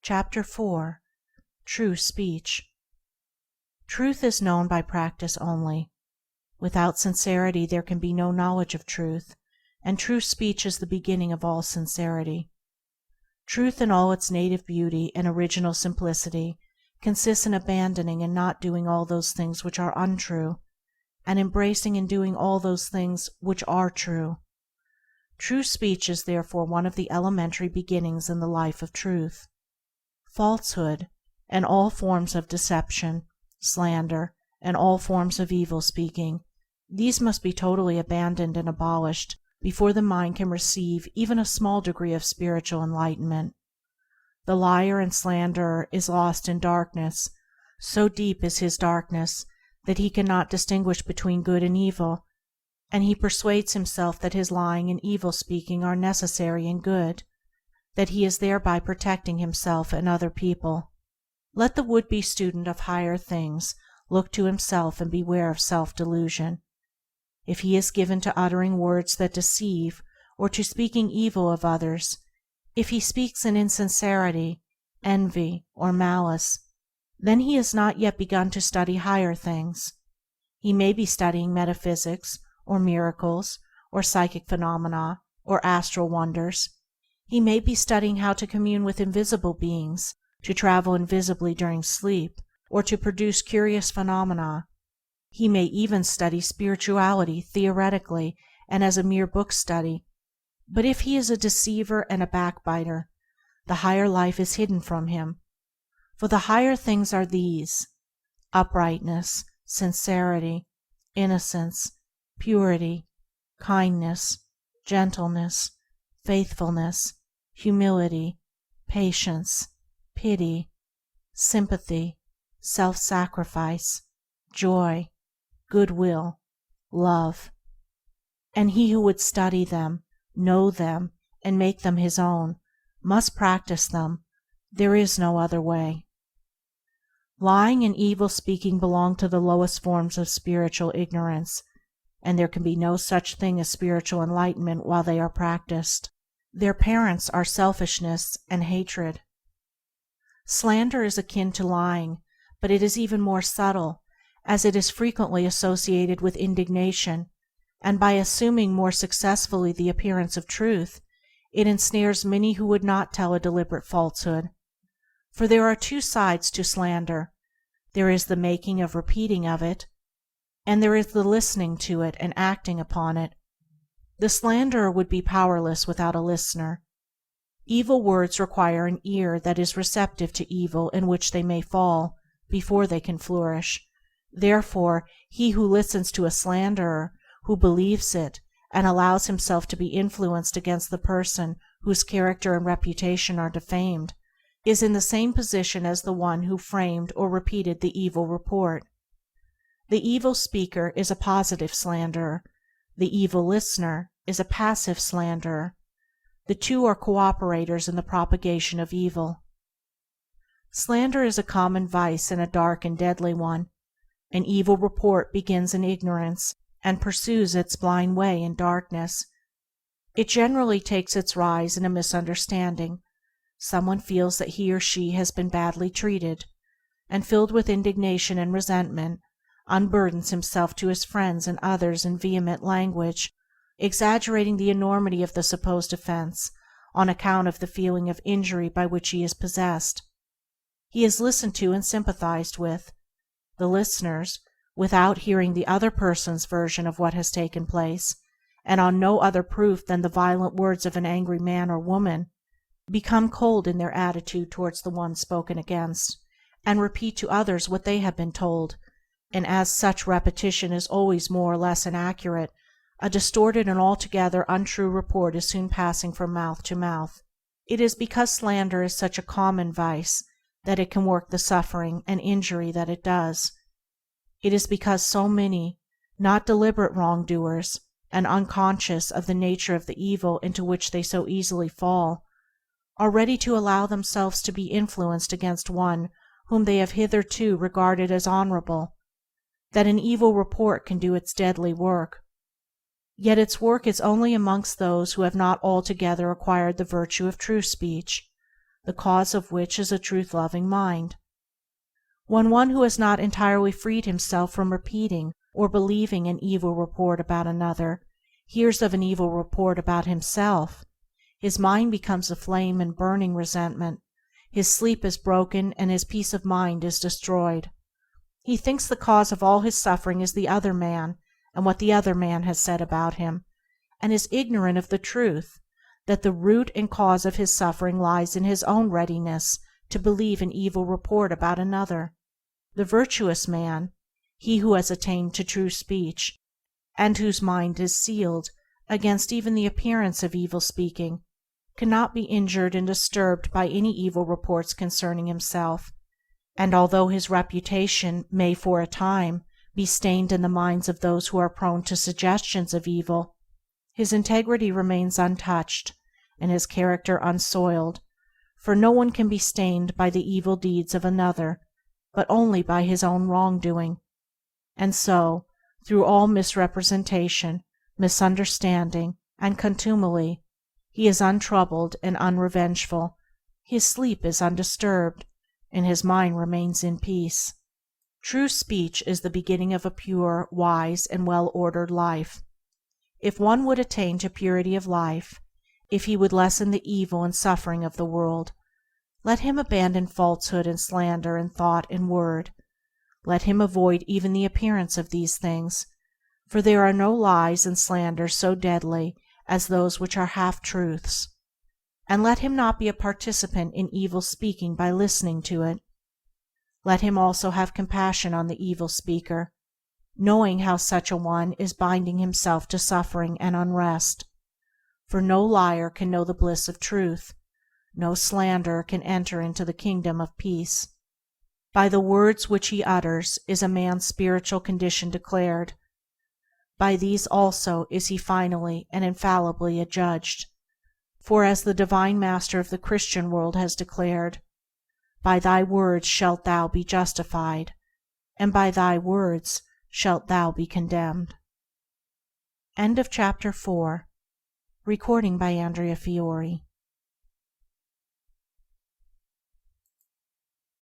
Chapter 4. True Speech. Truth is known by practice only. Without sincerity there can be no knowledge of truth, and true speech is the beginning of all sincerity. Truth in all its native beauty and original simplicity consists in abandoning and not doing all those things which are untrue, and embracing and doing all those things which are true. True speech is therefore one of the elementary beginnings in the life of truth. Falsehood, and all forms of deception, slander, and all forms of evil speaking, these must be totally abandoned and abolished before the mind can receive even a small degree of spiritual enlightenment. The liar and slanderer is lost in darkness. So deep is his darkness that he cannot distinguish between good and evil, and he persuades himself that his lying and evil speaking are necessary and good, that he is thereby protecting himself and other people. Let the would-be student of higher things look to himself and beware of self-delusion. If he is given to uttering words that deceive, or to speaking evil of others, if he speaks in insincerity, envy, or malice, then he has not yet begun to study higher things. He may be studying metaphysics, or miracles, or psychic phenomena, or astral wonders. He may be studying how to commune with invisible beings, to travel invisibly during sleep, or to produce curious phenomena. He may even study spirituality theoretically and as a mere book study. But if he is a deceiver and a backbiter, the higher life is hidden from him. For the higher things are these: uprightness, sincerity, innocence, purity, kindness, gentleness, faithfulness, humility, patience, pity, sympathy, self-sacrifice, joy, goodwill, love. And he who would study them, know them, and make them his own, must practice them. There is no other way. Lying and evil speaking belong to the lowest forms of spiritual ignorance, and there can be no such thing as spiritual enlightenment while they are practiced. Their parents are selfishness and hatred. Slander is akin to lying, but it is even more subtle, as it is frequently associated with indignation, and by assuming more successfully the appearance of truth, it ensnares many who would not tell a deliberate falsehood. For there are two sides to slander. There is the making of repeating of it, and there is the listening to it and acting upon it. The slanderer would be powerless without a listener. Evil words require an ear that is receptive to evil in which they may fall, before they can flourish. Therefore, he who listens to a slanderer, who believes it, and allows himself to be influenced against the person whose character and reputation are defamed, is in the same position as the one who framed or repeated the evil report. The evil speaker is a positive slanderer. The evil listener is a passive slanderer. The two are cooperators in the propagation of evil. Slander is a common vice and a dark and deadly one. An evil report begins in ignorance and pursues its blind way in darkness. It generally takes its rise in a misunderstanding. Someone feels that he or she has been badly treated, and filled with indignation and resentment, unburdens himself to his friends and others in vehement language, exaggerating the enormity of the supposed offense on account of the feeling of injury by which he is possessed. He is listened to and sympathized with. The listeners, without hearing the other person's version of what has taken place, and on no other proof than the violent words of an angry man or woman, become cold in their attitude towards the one spoken against, and repeat to others what they have been told, and as such repetition is always more or less inaccurate, a distorted and altogether untrue report is soon passing from mouth to mouth. It is because slander is such a common vice that it can work the suffering and injury that it does. It is because so many, not deliberate wrongdoers, and unconscious of the nature of the evil into which they so easily fall, are ready to allow themselves to be influenced against one whom they have hitherto regarded as honorable, that an evil report can do its deadly work. Yet its work is only amongst those who have not altogether acquired the virtue of true speech. the cause of which is a truth-loving mind. When one who has not entirely freed himself from repeating or believing an evil report about another hears of an evil report about himself, his mind becomes aflame in burning resentment, his sleep is broken, and his peace of mind is destroyed. He thinks the cause of all his suffering is the other man and what the other man has said about him, and is ignorant of the truth that the root and cause of his suffering lies in his own readiness to believe an evil report about another. The virtuous man, he who has attained to true speech, and whose mind is sealed against even the appearance of evil speaking, cannot be injured and disturbed by any evil reports concerning himself, and although his reputation may for a time be stained in the minds of those who are prone to suggestions of evil, his integrity remains untouched and his character unsoiled, for no one can be stained by the evil deeds of another but only by his own wrongdoing. And so, through all misrepresentation, misunderstanding, and contumely, he is untroubled and unrevengeful, his sleep is undisturbed, and his mind remains in peace. True speech is the beginning of a pure, wise, and well-ordered life. If one would attain to purity of life, if he would lessen the evil and suffering of the world, let him abandon falsehood and slander in thought and word. Let him avoid even the appearance of these things, for there are no lies and slanders so deadly as those which are half-truths. And let him not be a participant in evil speaking by listening to it. Let him also have compassion on the evil speaker, knowing how such a one is binding himself to suffering and unrest. For no liar can know the bliss of truth, no slanderer can enter into the kingdom of peace. By the words which he utters is a man's spiritual condition declared. By these also is he finally and infallibly adjudged. For as the Divine Master of the Christian world has declared, "By thy words shalt thou be justified, and by thy words shalt thou be condemned." End of chapter 4. Recording by Andrea Fiore.